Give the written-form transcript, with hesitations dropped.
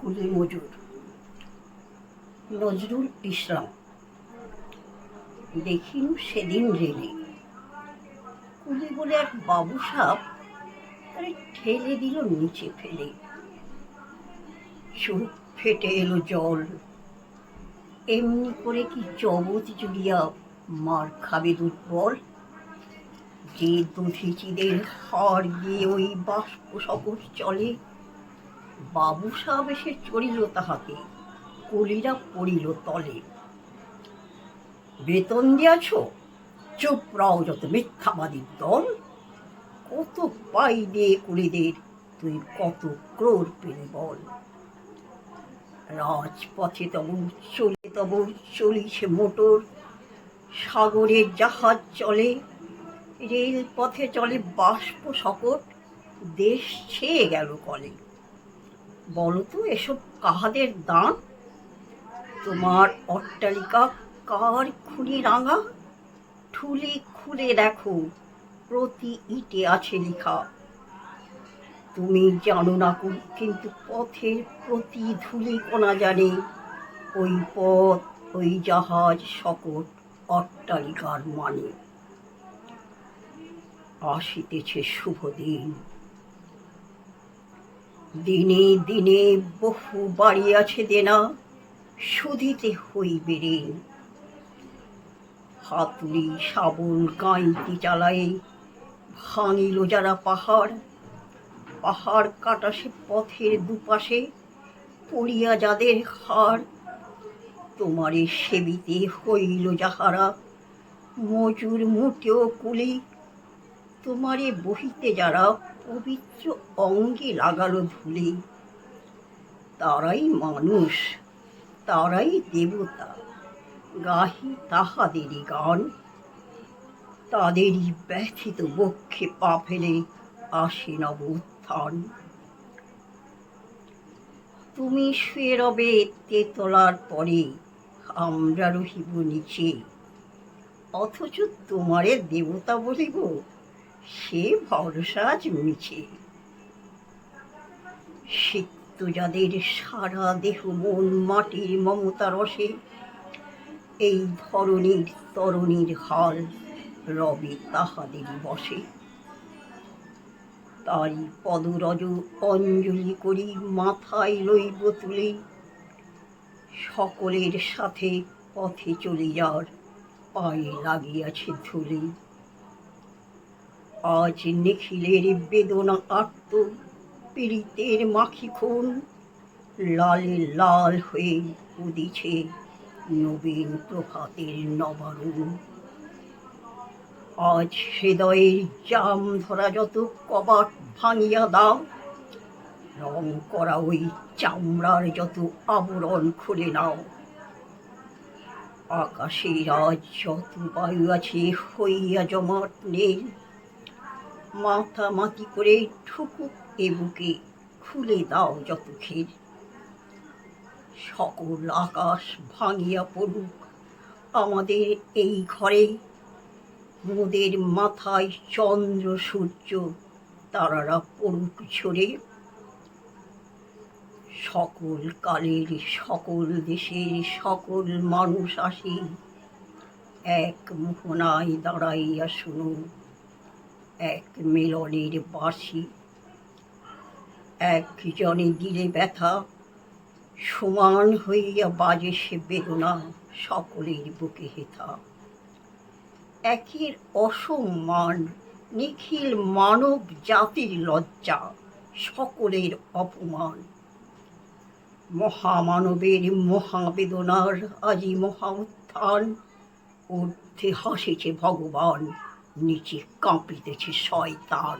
কুলি মজুর নজরুল ইসলাম। দেখিনু সেদিন রেলে কুলি বলে এক বাবু সাপ তারে ঠেলে দিল নিচে ফেলে। চোখ ফেটে এলো জল, এমনি করে কি জগৎ জুড়িয়া মার খাবে দুর্বল। যে দধিচিদের হাড় দিয়ে ওই বাষ্প সকট চলে, বাবু সাহেব এসে চড়িল তাহাতে, কুলিরা পড়িল তলে। বেতন দিয়াছ, চুপ রাও যত মিথ্যাবাদীর দল। কত পাই দিয়ে কুলিদের, তুই কত ক্রোড় পেলে বল। রাজপথে তব চলিছে মোটর, সাগরের জাহাজ চলে, রেলপথে চলে বাষ্প সকট, দেশ ছেয়ে গেল কলে। বলতো এসব কাহাদের দান? তোমার অট্টালিকা কার খুনি রাঙা? ঠুলি খুলে দেখো, প্রতি ইটে আছে লেখা। তুমি জানো না কিন্তু পথের প্রতি ধুলি কোনা জানে, ওই পথ ওই জাহাজ সকট অট্টালিকার মানে। আসিতেছে শুভ দিন, দিনে দিনে বহু বাড়িয়াছে দেনা, শুধিতে হইবে ঋণ। হাতুড়ি শাবল গাঁইতি চালায়ে ভাঙিল যারা পাহাড়, পাহাড় কাটা সে পথের দুপাশে পড়িয়া যাদের হাড়। তোমারে সেবিতে হইল যাহারা মজুর মোটেও কুলি, তোমারে বহিতে যারা পবিত্র অঙ্গে লাগালো ধুলি। তারাই মানুষ, তারাই দেবতা, গাহি তাহাদেরই গান। তাদেরই ব্যথিত বক্ষে পা ফেলে আসে নব উত্থান। তুমি শুয়ে রবে তেতলার পরে, আমরা রহিব নিচে, অথচ তোমারে দেবতা বলিব, সে ভরসা আজ মিছে। সিক্ত যাদের সারা দেহ মন মাটির মমতা রসে, এই ধরনীর তরণীর হাল রবে তাহাদেরই বসে। তাই পদরজ অঞ্জলি করি মাথায় লইব তুলে, সকলের সাথে পথে চলে যার পায়ে লাগিয়াছে ধুলি। আজ নিখিলের বেদনা আর্ত পীড়িতের মাখি খুন, লালে লাল হয়ে উদিছে নবীন প্রভাতের নবারুণ। আজ হৃদয়ের জাম ধরা যত কবাট ভাঙিয়া দাও, রং করা ওই চামড়ার যত আবরণ খুলে নাও। আকাশের আজ যত বায়ু আছে হইয়া জমাট নীল, মাতামাতি করে ঠুকুক এ বুকে, খুলে দাও যত ক্ষীর। সকল আকাশ ভাঙিয়া পড়ুক আমাদের এই ঘরে, মোদের মাথায় চন্দ্র সূর্য তারারা পড়ুক ঝরে। সকল কালের সকল দেশের সকল মানুষ আসি, এক মোহনায় দাঁড়াইয়া শুনো এক মিলনের বাঁশি। একজনে দিলে ব্যথা, সমান হইয়া বাজে সে বেদনা সকলের বুকে হেথা। একের অসম্মান নিখিল মানব জাতির লজ্জা, সকলের অপমান। মহামানবের মহাবেদনার আজি মহা উত্থান, ঊর্ধ্বে হাসিছে ভগবান, নিচে কাঁপিতেছে শয়তান।